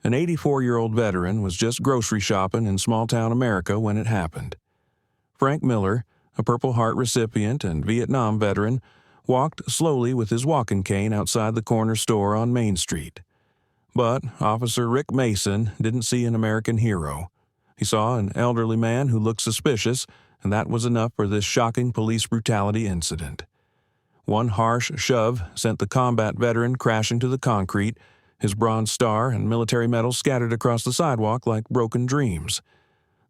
An 84-year-old veteran was just grocery shopping in small-town America when it happened. Frank Miller, a Purple Heart recipient and Vietnam veteran, walked slowly with his walking cane outside the corner store on Main Street. But Officer Rick Mason didn't see an American hero. He saw an elderly man who looked suspicious, and that was enough for this shocking police brutality incident. One harsh shove sent the combat veteran crashing to the concrete, his Bronze Star and military medals scattered across the sidewalk like broken dreams.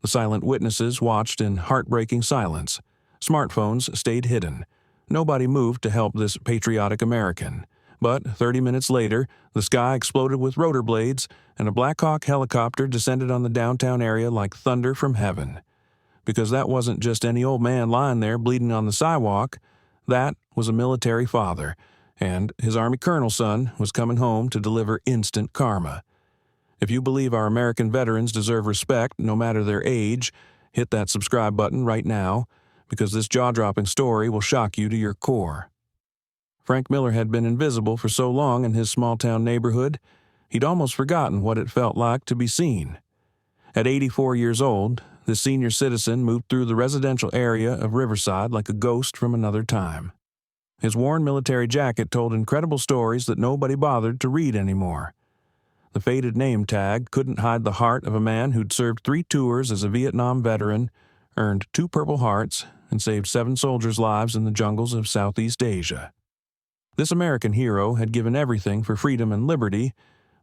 The silent witnesses watched in heartbreaking silence. Smartphones stayed hidden. Nobody moved to help this patriotic American. But 30 minutes later, the sky exploded with rotor blades, and a Black Hawk helicopter descended on the downtown area like thunder from heaven. Because that wasn't just any old man lying there bleeding on the sidewalk. That was a military father, and his Army colonel son was coming home to deliver instant karma. If you believe our American veterans deserve respect no matter their age, hit that subscribe button right now, because this jaw-dropping story will shock you to your core. Frank Miller had been invisible for so long in his small-town neighborhood, he'd almost forgotten what it felt like to be seen. At 84 years old, the senior citizen moved through the residential area of Riverside like a ghost from another time. His worn military jacket told incredible stories that nobody bothered to read anymore. The faded name tag couldn't hide the heart of a man who'd served 3 tours as a Vietnam veteran, earned 2 Purple Hearts, and saved 7 soldiers' lives in the jungles of Southeast Asia. This American hero had given everything for freedom and liberty,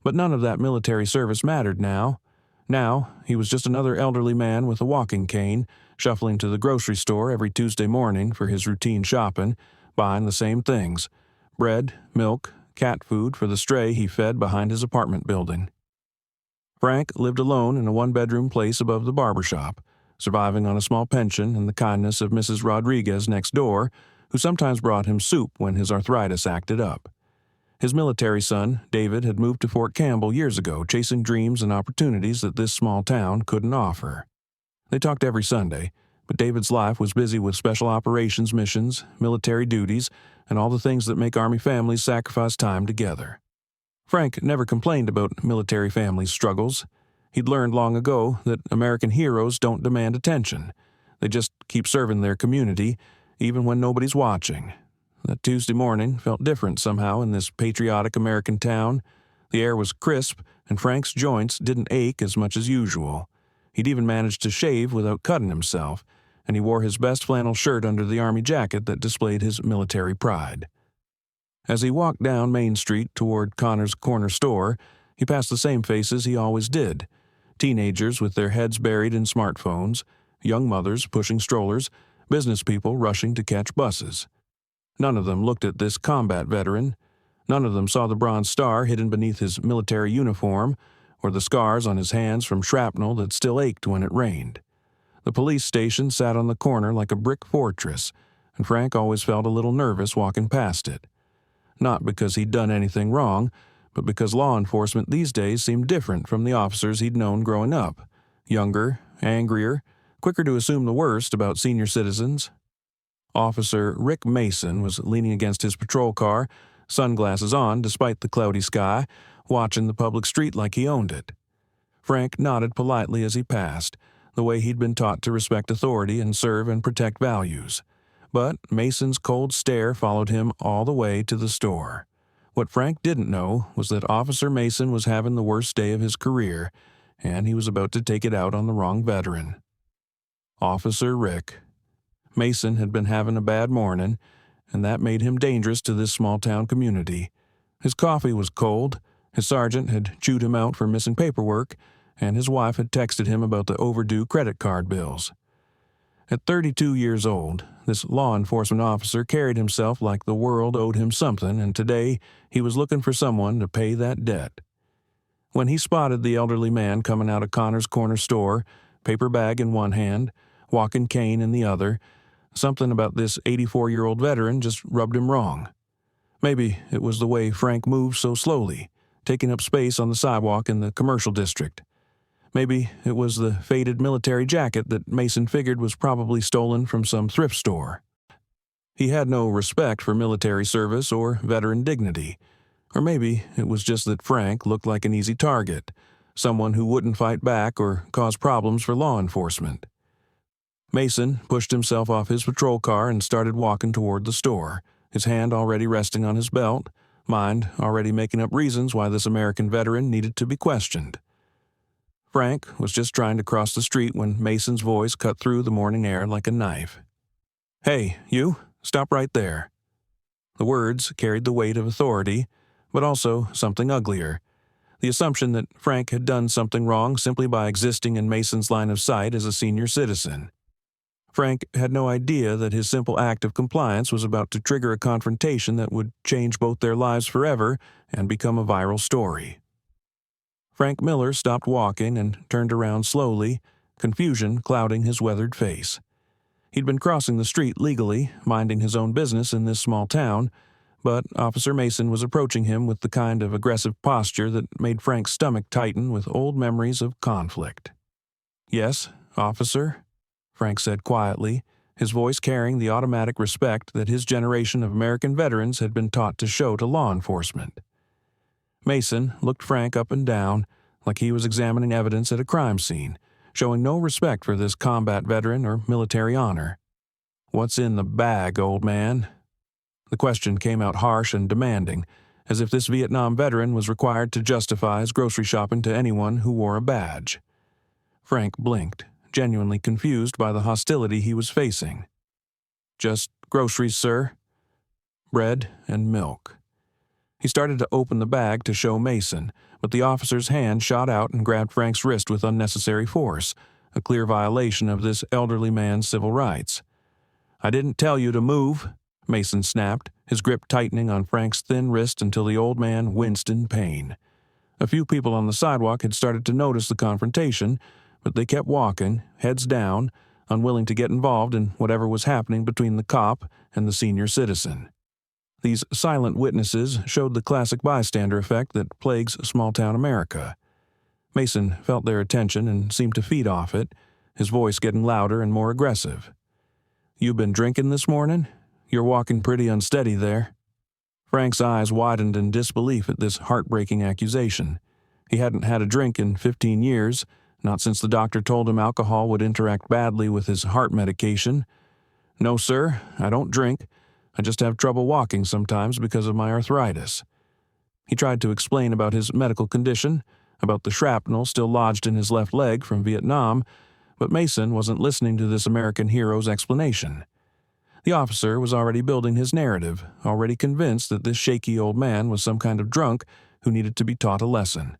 but none of that military service mattered now. Now, he was just another elderly man with a walking cane, shuffling to the grocery store every Tuesday morning for his routine shopping, buying the same things: bread, milk, cat food for the stray he fed behind his apartment building. Frank lived alone in a 1-bedroom place above the barber shop, surviving on a small pension and the kindness of Mrs. Rodriguez next door, who sometimes brought him soup when his arthritis acted up. His military son, David, had moved to Fort Campbell years ago, chasing dreams and opportunities that this small town couldn't offer. They talked every Sunday, but David's life was busy with special operations missions, military duties, and all the things that make Army families sacrifice time together. Frank never complained about military families' struggles. He'd learned long ago that American heroes don't demand attention. They just keep serving their community, even when nobody's watching. That Tuesday morning felt different somehow in this patriotic American town. The air was crisp, and Frank's joints didn't ache as much as usual. He'd even managed to shave without cutting himself, and he wore his best flannel shirt under the Army jacket that displayed his military pride. As he walked down Main Street toward Connor's corner store, he passed the same faces he always did: teenagers with their heads buried in smartphones, young mothers pushing strollers, business people rushing to catch buses. None of them looked at this combat veteran. None of them saw the Bronze Star hidden beneath his military uniform, or the scars on his hands from shrapnel that still ached when it rained. The police station sat on the corner like a brick fortress, and Frank always felt a little nervous walking past it. Not because he'd done anything wrong, but because law enforcement these days seemed different from the officers he'd known growing up: younger, angrier, quicker to assume the worst about senior citizens. Officer Rick Mason was leaning against his patrol car, sunglasses on despite the cloudy sky, watching the public street like he owned it. Frank nodded politely as he passed, the way he'd been taught to respect authority and serve and protect values. But Mason's cold stare followed him all the way to the store. What Frank didn't know was that Officer Mason was having the worst day of his career, and he was about to take it out on the wrong veteran. Officer Rick. Mason had been having a bad morning, and that made him dangerous to this small-town community. His coffee was cold, his sergeant had chewed him out for missing paperwork, and his wife had texted him about the overdue credit card bills. At 32 years old, this law enforcement officer carried himself like the world owed him something, and today he was looking for someone to pay that debt. When he spotted the elderly man coming out of Connor's corner store, paper bag in one hand, walking cane in the other, something about this 84-year-old veteran just rubbed him wrong. Maybe it was the way Frank moved so slowly, taking up space on the sidewalk in the commercial district. Maybe it was the faded military jacket that Mason figured was probably stolen from some thrift store. He had no respect for military service or veteran dignity. Or maybe it was just that Frank looked like an easy target, someone who wouldn't fight back or cause problems for law enforcement. Mason pushed himself off his patrol car and started walking toward the store, his hand already resting on his belt, mind already making up reasons why this American veteran needed to be questioned. Frank was just trying to cross the street when Mason's voice cut through the morning air like a knife. "Hey, you, stop right there." The words carried the weight of authority, but also something uglier. The assumption that Frank had done something wrong simply by existing in Mason's line of sight as a senior citizen. Frank had no idea that his simple act of compliance was about to trigger a confrontation that would change both their lives forever and become a viral story. Frank Miller stopped walking and turned around slowly, confusion clouding his weathered face. He'd been crossing the street legally, minding his own business in this small town, but Officer Mason was approaching him with the kind of aggressive posture that made Frank's stomach tighten with old memories of conflict. "Yes, officer?" Frank said quietly, his voice carrying the automatic respect that his generation of American veterans had been taught to show to law enforcement. Mason looked Frank up and down, like he was examining evidence at a crime scene, showing no respect for this combat veteran or military honor. "What's in the bag, old man?" The question came out harsh and demanding, as if this Vietnam veteran was required to justify his grocery shopping to anyone who wore a badge. Frank blinked, genuinely confused by the hostility he was facing. "Just groceries, sir. Bread and milk." He started to open the bag to show Mason, but the officer's hand shot out and grabbed Frank's wrist with unnecessary force, a clear violation of this elderly man's civil rights. "I didn't tell you to move," Mason snapped, his grip tightening on Frank's thin wrist until the old man winced in pain. A few people on the sidewalk had started to notice the confrontation, but they kept walking, heads down, unwilling to get involved in whatever was happening between the cop and the senior citizen. These silent witnesses showed the classic bystander effect that plagues small-town America. Mason felt their attention and seemed to feed off it, his voice getting louder and more aggressive. "You been drinking this morning? You're walking pretty unsteady there." Frank's eyes widened in disbelief at this heartbreaking accusation. He hadn't had a drink in 15 years, not since the doctor told him alcohol would interact badly with his heart medication. "No, sir, I don't drink. I just have trouble walking sometimes because of my arthritis." He tried to explain about his medical condition, about the shrapnel still lodged in his left leg from Vietnam, but Mason wasn't listening to this American hero's explanation. The officer was already building his narrative, already convinced that this shaky old man was some kind of drunk who needed to be taught a lesson,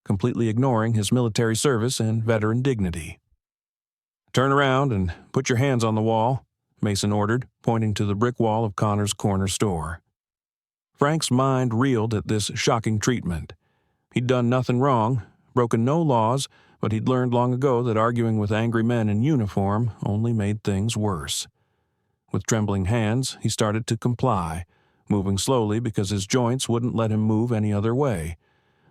completely ignoring his military service and veteran dignity. "Turn around and put your hands on the wall," Mason ordered, pointing to the brick wall of Connor's corner store. Frank's mind reeled at this shocking treatment. He'd done nothing wrong, broken no laws, but he'd learned long ago that arguing with angry men in uniform only made things worse. With trembling hands, he started to comply, moving slowly because his joints wouldn't let him move any other way.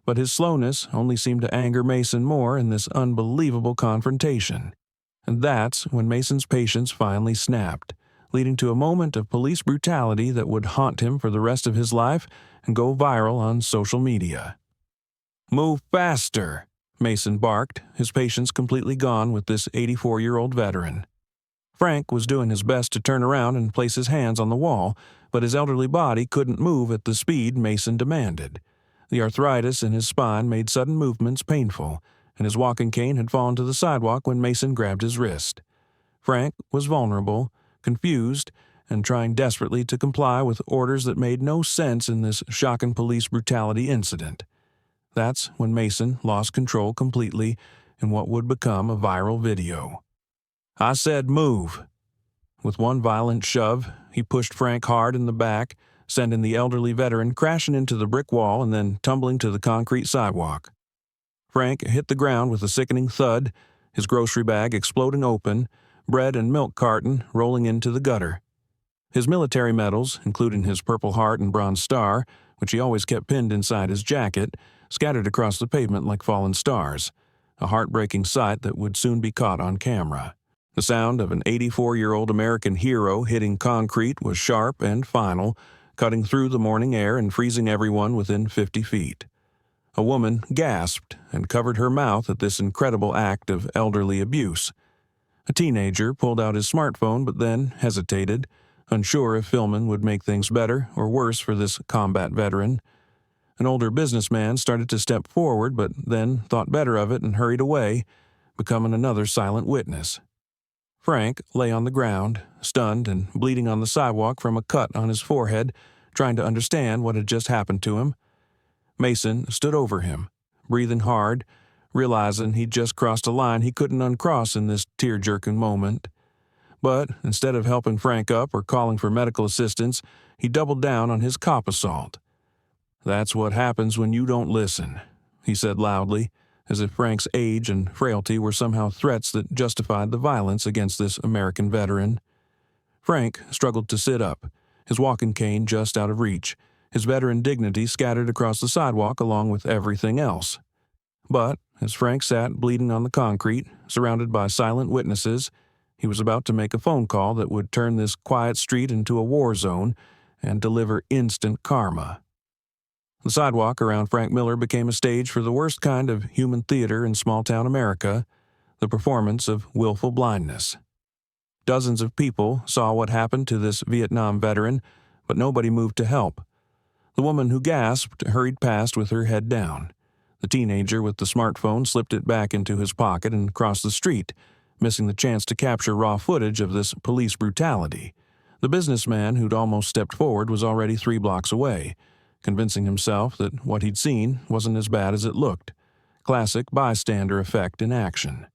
But his slowness only seemed to anger Mason more in this unbelievable confrontation. And that's when Mason's patience finally snapped, leading to a moment of police brutality that would haunt him for the rest of his life and go viral on social media. "Move faster," Mason barked, his patience completely gone with this 84-year-old veteran. Frank was doing his best to turn around and place his hands on the wall, but his elderly body couldn't move at the speed Mason demanded. The arthritis in his spine made sudden movements painful, and his walking cane had fallen to the sidewalk when Mason grabbed his wrist. Frank was vulnerable, confused, and trying desperately to comply with orders that made no sense in this shocking police brutality incident. That's when Mason lost control completely in what would become a viral video. "I said move." With one violent shove, he pushed Frank hard in the back, sending the elderly veteran crashing into the brick wall and then tumbling to the concrete sidewalk. Frank hit the ground with a sickening thud, his grocery bag exploding open, bread and milk carton rolling into the gutter. His military medals, including his Purple Heart and Bronze Star, which he always kept pinned inside his jacket, scattered across the pavement like fallen stars, a heartbreaking sight that would soon be caught on camera. The sound of an 84-year-old American hero hitting concrete was sharp and final, cutting through the morning air and freezing everyone within 50 feet. A woman gasped and covered her mouth at this incredible act of elderly abuse. A teenager pulled out his smartphone but then hesitated, unsure if filming would make things better or worse for this combat veteran. An older businessman started to step forward but then thought better of it and hurried away, becoming another silent witness. Frank lay on the ground, stunned and bleeding on the sidewalk from a cut on his forehead, trying to understand what had just happened to him. Mason stood over him, breathing hard, realizing he'd just crossed a line he couldn't uncross in this tear-jerking moment. But instead of helping Frank up or calling for medical assistance, he doubled down on his cop assault. "That's what happens when you don't listen," he said loudly, as if Frank's age and frailty were somehow threats that justified the violence against this American veteran. Frank struggled to sit up, his walking cane just out of reach, his veteran dignity scattered across the sidewalk along with everything else. But as Frank sat bleeding on the concrete, surrounded by silent witnesses, he was about to make a phone call that would turn this quiet street into a war zone and deliver instant karma. The sidewalk around Frank Miller became a stage for the worst kind of human theater in small-town America, the performance of willful blindness. Dozens of people saw what happened to this Vietnam veteran, but nobody moved to help. The woman who gasped hurried past with her head down. The teenager with the smartphone slipped it back into his pocket and crossed the street, missing the chance to capture raw footage of this police brutality. The businessman who'd almost stepped forward was already 3 blocks away, convincing himself that what he'd seen wasn't as bad as it looked. Classic bystander effect in action.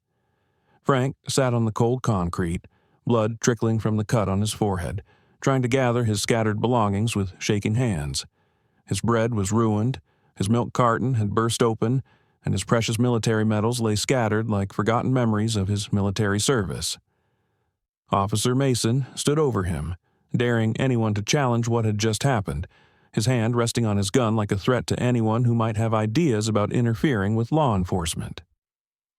Frank sat on the cold concrete, blood trickling from the cut on his forehead, trying to gather his scattered belongings with shaking hands. His bread was ruined, his milk carton had burst open, and his precious military medals lay scattered like forgotten memories of his military service. Officer Mason stood over him, daring anyone to challenge what had just happened, his hand resting on his gun like a threat to anyone who might have ideas about interfering with law enforcement.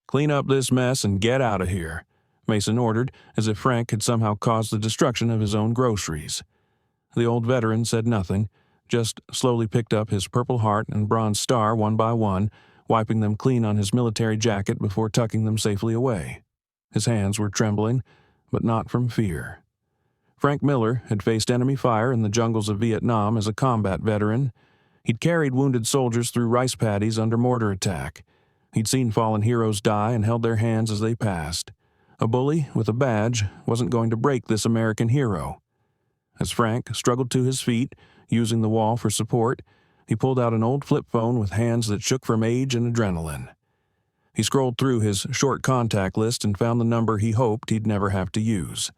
"Clean up this mess and get out of here," Mason ordered, as if Frank had somehow caused the destruction of his own groceries. The old veteran said nothing, just slowly picked up his Purple Heart and Bronze Star one by one, wiping them clean on his military jacket before tucking them safely away. His hands were trembling, but not from fear. Frank Miller had faced enemy fire in the jungles of Vietnam as a combat veteran. He'd carried wounded soldiers through rice paddies under mortar attack. He'd seen fallen heroes die and held their hands as they passed. A bully with a badge wasn't going to break this American hero. As Frank struggled to his feet, using the wall for support, he pulled out an old flip phone with hands that shook from age and adrenaline. He scrolled through his short contact list and found the number he hoped he'd never have to use.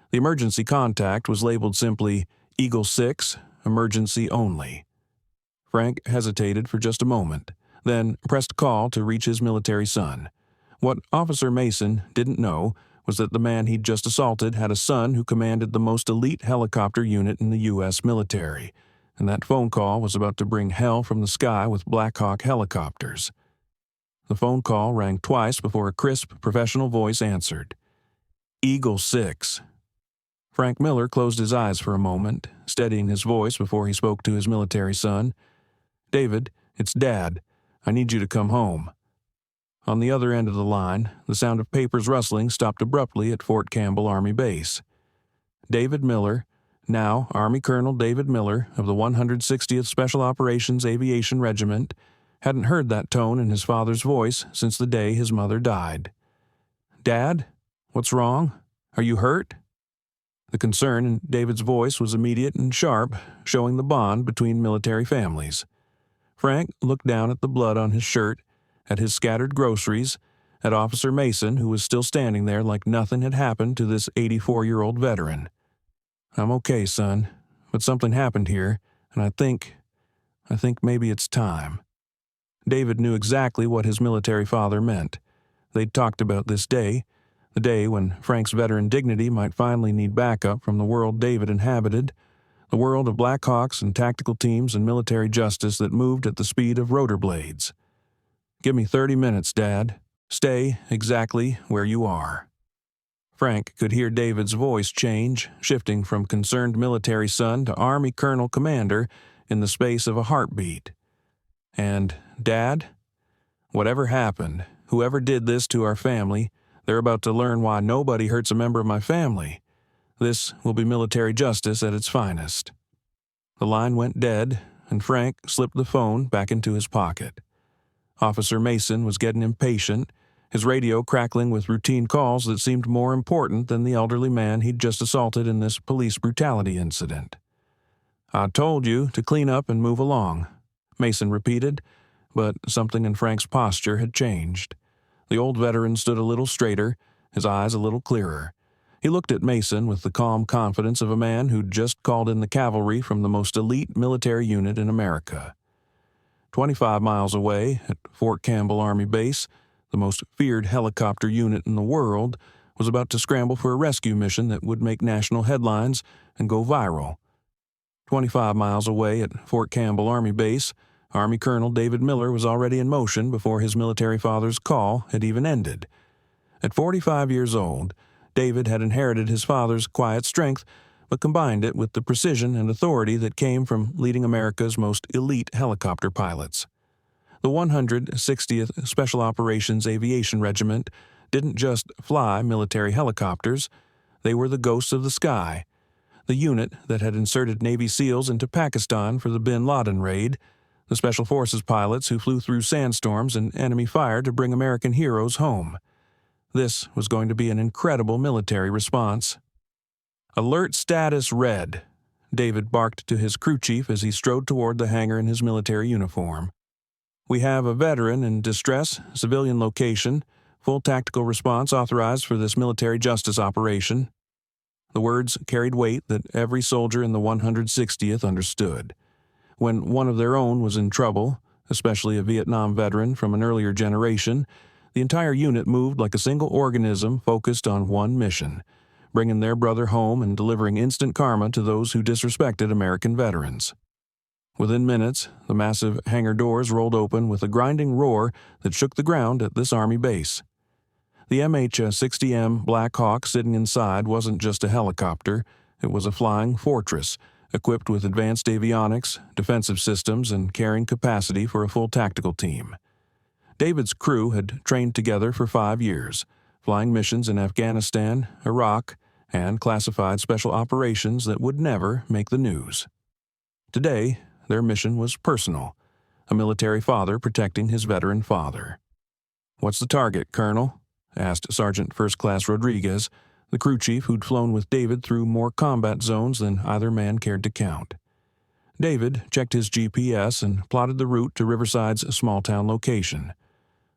The emergency contact was labeled simply Eagle 6, emergency only. Frank hesitated for just a moment, then pressed call to reach his military son. What Officer Mason didn't know was that the man he'd just assaulted had a son who commanded the most elite helicopter unit in the U.S. military, and that phone call was about to bring hell from the sky with Black Hawk helicopters. The phone call rang twice before a crisp, professional voice answered. "Eagle 6. Frank Miller closed his eyes for a moment, steadying his voice before he spoke to his military son. "David, it's Dad. I need you to come home." On the other end of the line, the sound of papers rustling stopped abruptly at Fort Campbell Army Base. David Miller, now Army Colonel David Miller of the 160th Special Operations Aviation Regiment, hadn't heard that tone in his father's voice since the day his mother died. "Dad? What's wrong? Are you hurt?" The concern in David's voice was immediate and sharp, showing the bond between military families. Frank looked down at the blood on his shirt, at his scattered groceries, at Officer Mason, who was still standing there like nothing had happened to this 84-year-old veteran. "I'm okay, son, but something happened here, and I think maybe it's time." David knew exactly what his military father meant. They'd talked about this day, the day when Frank's veteran dignity might finally need backup from the world David inhabited, the world of Black Hawks and tactical teams and military justice that moved at the speed of rotor blades. "Give me 30 minutes, Dad. Stay exactly where you are." Frank could hear David's voice change, shifting from concerned military son to Army Colonel Commander in the space of a heartbeat. And, Dad, whatever happened, whoever did this to our family, they're about to learn why nobody hurts a member of my family. This will be military justice at its finest." The line went dead, and Frank slipped the phone back into his pocket. Officer Mason was getting impatient, his radio crackling with routine calls that seemed more important than the elderly man he'd just assaulted in this police brutality incident. "I told you to clean up and move along," Mason repeated, but something in Frank's posture had changed. The old veteran stood a little straighter, his eyes a little clearer. He looked at Mason with the calm confidence of a man who'd just called in the cavalry from the most elite military unit in America. 25 miles away, at Fort Campbell Army Base, the most feared helicopter unit in the world was about to scramble for a rescue mission that would make national headlines and go viral. 25 miles away at Fort Campbell Army Base, Army Colonel David Miller was already in motion before his military father's call had even ended. At 45 years old, David had inherited his father's quiet strength, but combined it with the precision and authority that came from leading America's most elite helicopter pilots. The 160th Special Operations Aviation Regiment didn't just fly military helicopters, they were the ghosts of the sky. The unit that had inserted Navy SEALs into Pakistan for the Bin Laden raid, the Special Forces pilots who flew through sandstorms and enemy fire to bring American heroes home. This was going to be an incredible military response. "Alert status red," David barked to his crew chief as he strode toward the hangar in his military uniform. "We have a veteran in distress, civilian location, full tactical response authorized for this military justice operation." The words carried weight that every soldier in the 160th understood. When one of their own was in trouble, especially a Vietnam veteran from an earlier generation, the entire unit moved like a single organism focused on one mission, bringing their brother home and delivering instant karma to those who disrespected American veterans. Within minutes, the massive hangar doors rolled open with a grinding roar that shook the ground at this Army base. The MH-60M Black Hawk sitting inside wasn't just a helicopter, it was a flying fortress, equipped with advanced avionics, defensive systems, and carrying capacity for a full tactical team. David's crew had trained together for 5 years, flying missions in Afghanistan, Iraq, and classified special operations that would never make the news. Today, their mission was personal, a military father protecting his veteran father. "What's the target, Colonel?" asked Sergeant First Class Rodriguez, the crew chief who'd flown with David through more combat zones than either man cared to count. David checked his GPS and plotted the route to Riverside's small-town location.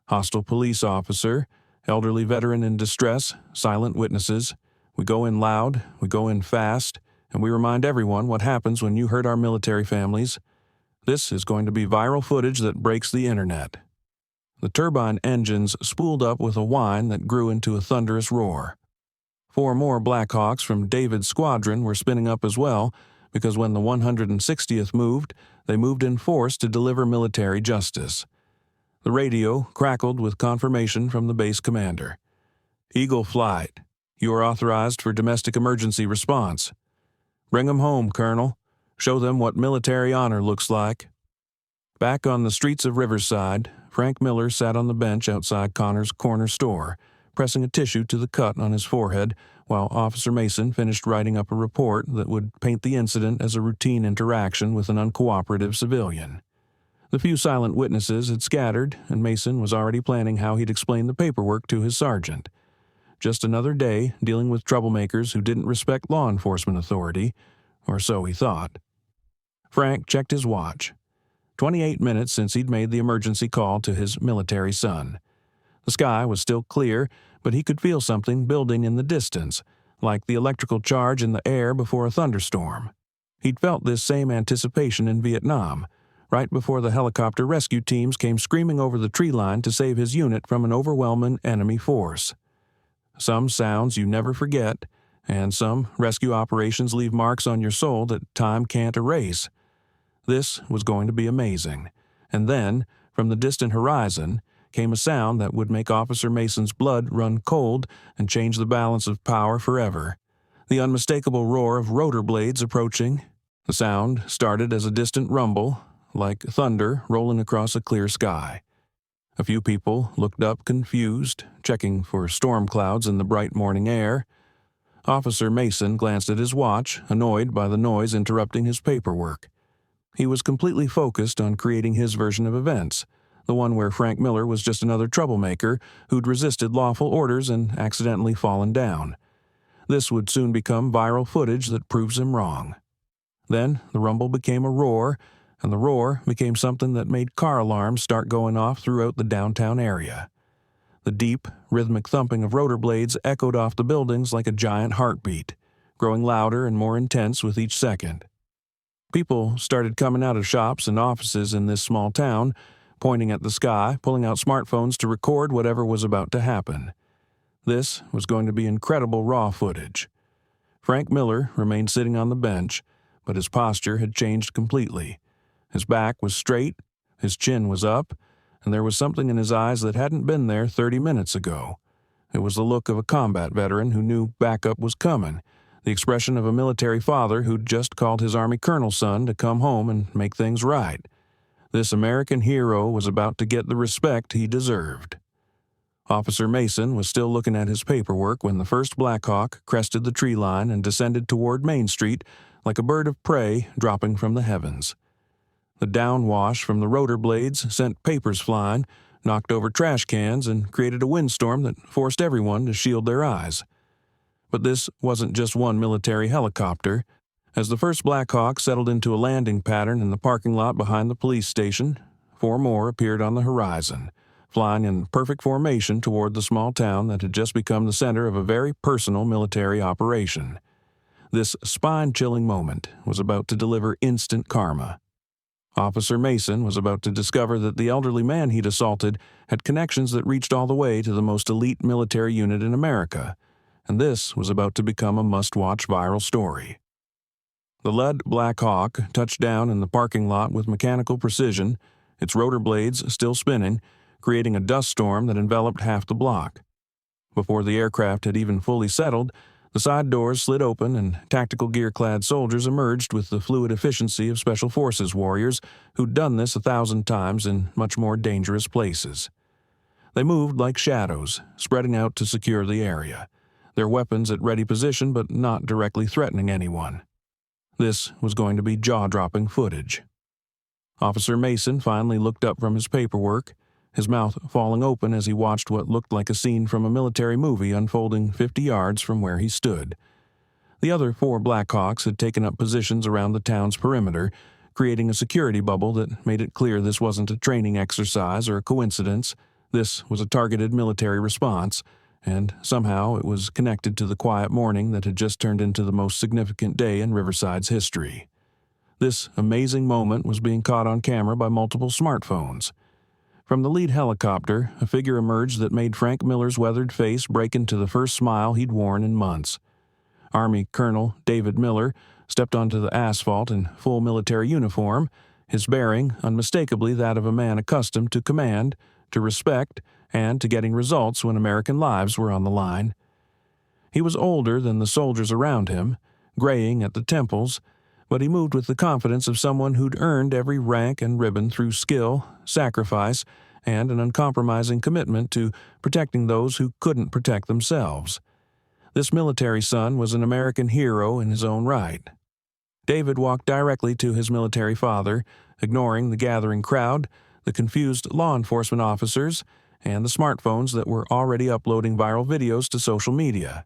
Hostile police officer, elderly veteran in distress, silent witnesses. We go in loud, we go in fast, and we remind everyone what happens when you hurt our military families. This is going to be viral footage that breaks the internet. The turbine engines spooled up with a whine that grew into a thunderous roar. 4 more Blackhawks from David's squadron were spinning up as well, because when the 160th moved, they moved in force to deliver military justice. The radio crackled with confirmation from the base commander. "Eagle Flight, you are authorized for domestic emergency response. Bring them home, Colonel. Show them what military honor looks like." Back on the streets of Riverside, Frank Miller sat on the bench outside Connor's corner store, pressing a tissue to the cut on his forehead while Officer Mason finished writing up a report that would paint the incident as a routine interaction with an uncooperative civilian. The few silent witnesses had scattered, and Mason was already planning how he'd explain the paperwork to his sergeant. Just another day dealing with troublemakers who didn't respect law enforcement authority, or so he thought. Frank checked his watch. 28 minutes since he'd made the emergency call to his military son. The sky was still clear, but he could feel something building in the distance, like the electrical charge in the air before a thunderstorm. He'd felt this same anticipation in Vietnam, right before the helicopter rescue teams came screaming over the tree line to save his unit from an overwhelming enemy force. Some sounds you never forget, and some rescue operations leave marks on your soul that time can't erase. This was going to be amazing. And then, from the distant horizon, came a sound that would make Officer Mason's blood run cold and change the balance of power forever. The unmistakable roar of rotor blades approaching. The sound started as a distant rumble, like thunder rolling across a clear sky. A few people looked up confused, checking for storm clouds in the bright morning air. Officer Mason glanced at his watch, annoyed by the noise interrupting his paperwork. He was completely focused on creating his version of events, the one where Frank Miller was just another troublemaker who'd resisted lawful orders and accidentally fallen down. This would soon become viral footage that proves him wrong. Then the rumble became a roar, and the roar became something that made car alarms start going off throughout the downtown area. The deep, rhythmic thumping of rotor blades echoed off the buildings like a giant heartbeat, growing louder and more intense with each second. People started coming out of shops and offices in this small town, pointing at the sky, pulling out smartphones to record whatever was about to happen. This was going to be incredible raw footage. Frank Miller remained sitting on the bench, but his posture had changed completely. His back was straight, his chin was up, and there was something in his eyes that hadn't been there 30 minutes ago. It was the look of a combat veteran who knew backup was coming, the expression of a military father who'd just called his Army colonel's son to come home and make things right. This American hero was about to get the respect he deserved. Officer Mason was still looking at his paperwork when the first Blackhawk crested the tree line and descended toward Main Street like a bird of prey dropping from the heavens. The downwash from the rotor blades sent papers flying, knocked over trash cans, and created a windstorm that forced everyone to shield their eyes. But this wasn't just one military helicopter. As the first Blackhawk settled into a landing pattern in the parking lot behind the police station, 4 more appeared on the horizon, flying in perfect formation toward the small town that had just become the center of a very personal military operation. This spine-chilling moment was about to deliver instant karma. Officer Mason was about to discover that the elderly man he'd assaulted had connections that reached all the way to the most elite military unit in America, and this was about to become a must-watch viral story. The lead Black Hawk touched down in the parking lot with mechanical precision, its rotor blades still spinning, creating a dust storm that enveloped half the block. Before the aircraft had even fully settled, the side doors slid open and tactical gear-clad soldiers emerged with the fluid efficiency of Special Forces warriors who'd done this 1,000 times in much more dangerous places. They moved like shadows, spreading out to secure the area, their weapons at ready position but not directly threatening anyone. This was going to be jaw-dropping footage. Officer Mason finally looked up from his paperwork, his mouth falling open as he watched what looked like a scene from a military movie unfolding 50 yards from where he stood. The other 4 Blackhawks had taken up positions around the town's perimeter, creating a security bubble that made it clear this wasn't a training exercise or a coincidence. This was a targeted military response, and somehow it was connected to the quiet morning that had just turned into the most significant day in Riverside's history. This amazing moment was being caught on camera by multiple smartphones. From the lead helicopter, a figure emerged that made Frank Miller's weathered face break into the first smile he'd worn in months. Army Colonel David Miller stepped onto the asphalt in full military uniform, his bearing unmistakably that of a man accustomed to command, to respect, and to getting results when American lives were on the line. He was older than the soldiers around him, graying at the temples, but he moved with the confidence of someone who'd earned every rank and ribbon through skill, sacrifice, and an uncompromising commitment to protecting those who couldn't protect themselves. This military son was an American hero in his own right. David walked directly to his military father, ignoring the gathering crowd, the confused law enforcement officers, and the smartphones that were already uploading viral videos to social media.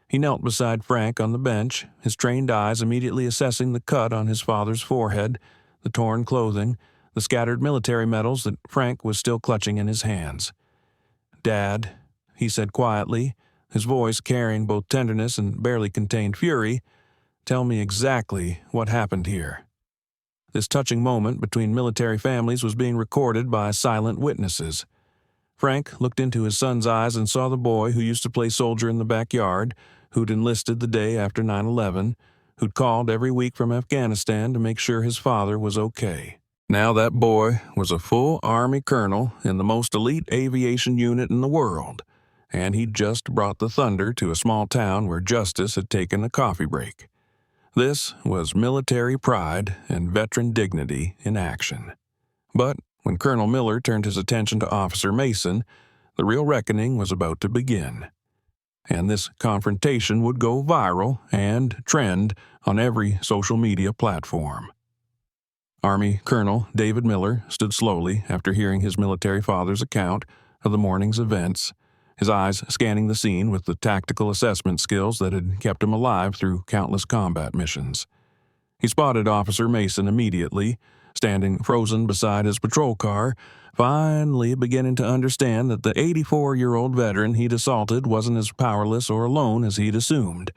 He knelt beside Frank on the bench, his trained eyes immediately assessing the cut on his father's forehead, the torn clothing, the scattered military medals that Frank was still clutching in his hands. "Dad," he said quietly, his voice carrying both tenderness and barely contained fury, "tell me exactly what happened here." This touching moment between military families was being recorded by silent witnesses. Frank looked into his son's eyes and saw the boy who used to play soldier in the backyard, who'd enlisted the day after 9/11, who'd called every week from Afghanistan to make sure his father was okay. Now that boy was a full Army colonel in the most elite aviation unit in the world, and he'd just brought the thunder to a small town where justice had taken a coffee break. This was military pride and veteran dignity in action. But when Colonel Miller turned his attention to Officer Mason, the real reckoning was about to begin. And this confrontation would go viral and trend on every social media platform. Army Colonel David Miller stood slowly after hearing his military father's account of the morning's events, his eyes scanning the scene with the tactical assessment skills that had kept him alive through countless combat missions. He spotted Officer Mason immediately, standing frozen beside his patrol car, finally beginning to understand that the 84-year-old veteran he'd assaulted wasn't as powerless or alone as he'd assumed.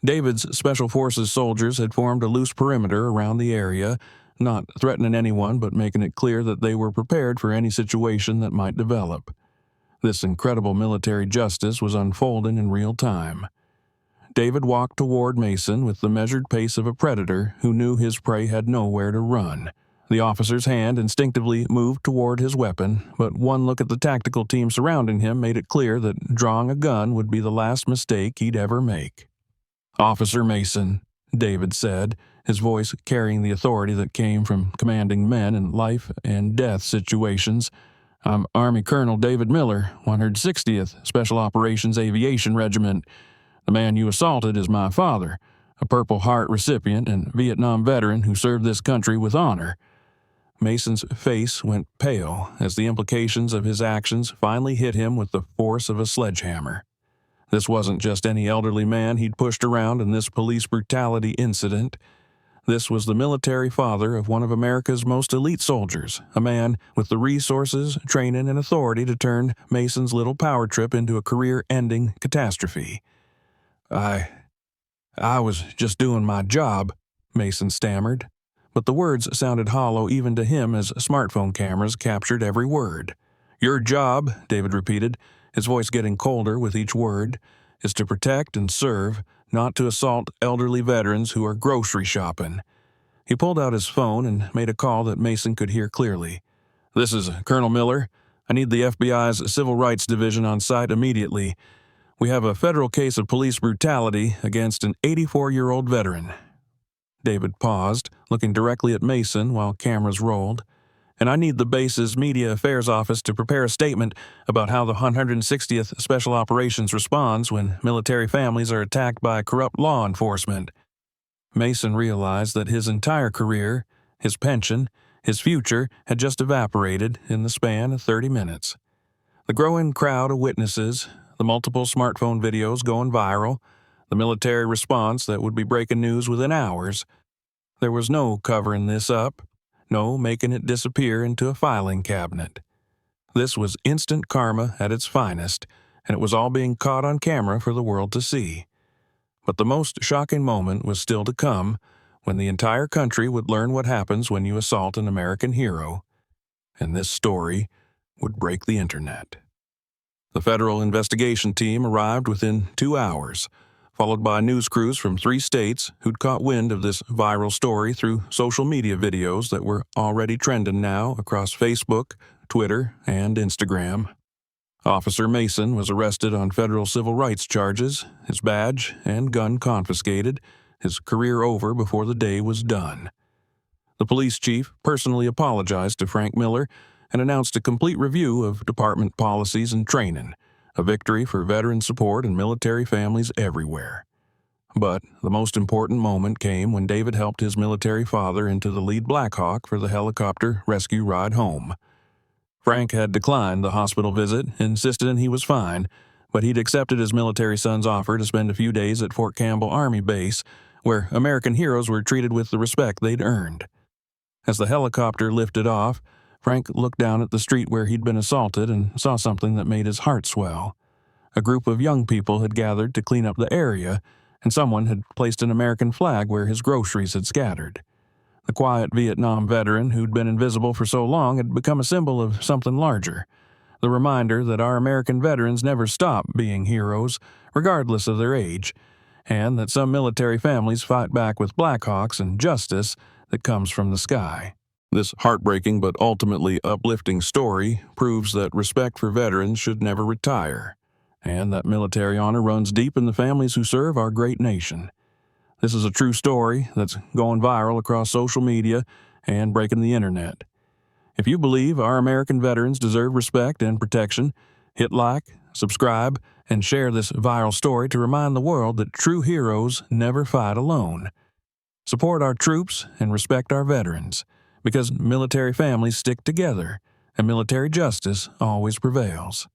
David's Special Forces soldiers had formed a loose perimeter around the area, not threatening anyone but making it clear that they were prepared for any situation that might develop. This incredible military justice was unfolding in real time. David walked toward Mason with the measured pace of a predator who knew his prey had nowhere to run. The officer's hand instinctively moved toward his weapon, but one look at the tactical team surrounding him made it clear that drawing a gun would be the last mistake he'd ever make. "Officer Mason," David said, his voice carrying the authority that came from commanding men in life-and-death situations. "I'm Army Colonel David Miller, 160th Special Operations Aviation Regiment. The man you assaulted is my father, a Purple Heart recipient and Vietnam veteran who served this country with honor." Mason's face went pale as the implications of his actions finally hit him with the force of a sledgehammer. This wasn't just any elderly man he'd pushed around in this police brutality incident. This was the military father of one of America's most elite soldiers, a man with the resources, training, and authority to turn Mason's little power trip into a career-ending catastrophe. I was just doing my job," Mason stammered, but the words sounded hollow even to him as smartphone cameras captured every word. "Your job," David repeated, his voice getting colder with each word, "is to protect and serve, not to assault elderly veterans who are grocery shopping." He pulled out his phone and made a call that Mason could hear clearly. "This is Colonel Miller. I need the FBI's Civil Rights Division on site immediately. We have a federal case of police brutality against an 84-year-old veteran." David paused, looking directly at Mason while cameras rolled. "And I need the base's Media Affairs Office to prepare a statement about how the 160th Special Operations responds when military families are attacked by corrupt law enforcement." Mason realized that his entire career, his pension, his future had just evaporated in the span of 30 minutes. The growing crowd of witnesses, the multiple smartphone videos going viral, the military response that would be breaking news within hours. There was no covering this up, no making it disappear into a filing cabinet. This was instant karma at its finest, and it was all being caught on camera for the world to see. But the most shocking moment was still to come, when the entire country would learn what happens when you assault an American hero. And this story would break the internet. The federal investigation team arrived within 2 hours, followed by news crews from 3 states who'd caught wind of this viral story through social media videos that were already trending now across Facebook, Twitter, and Instagram. Officer Mason was arrested on federal civil rights charges, his badge and gun confiscated, his career over before the day was done. The police chief personally apologized to Frank Miller and announced a complete review of department policies and training, a victory for veteran support and military families everywhere. But the most important moment came when David helped his military father into the lead Black Hawk for the helicopter rescue ride home. Frank had declined the hospital visit, insisting he was fine, but he'd accepted his military son's offer to spend a few days at Fort Campbell Army Base, where American heroes were treated with the respect they'd earned. As the helicopter lifted off, Frank looked down at the street where he'd been assaulted and saw something that made his heart swell. A group of young people had gathered to clean up the area, and someone had placed an American flag where his groceries had scattered. The quiet Vietnam veteran who'd been invisible for so long had become a symbol of something larger, the reminder that our American veterans never stop being heroes, regardless of their age, and that some military families fight back with Black Hawks and justice that comes from the sky. This heartbreaking but ultimately uplifting story proves that respect for veterans should never retire, and that military honor runs deep in the families who serve our great nation. This is a true story that's going viral across social media and breaking the internet. If you believe our American veterans deserve respect and protection, hit like, subscribe, and share this viral story to remind the world that true heroes never fight alone. Support our troops and respect our veterans, because military families stick together and military justice always prevails.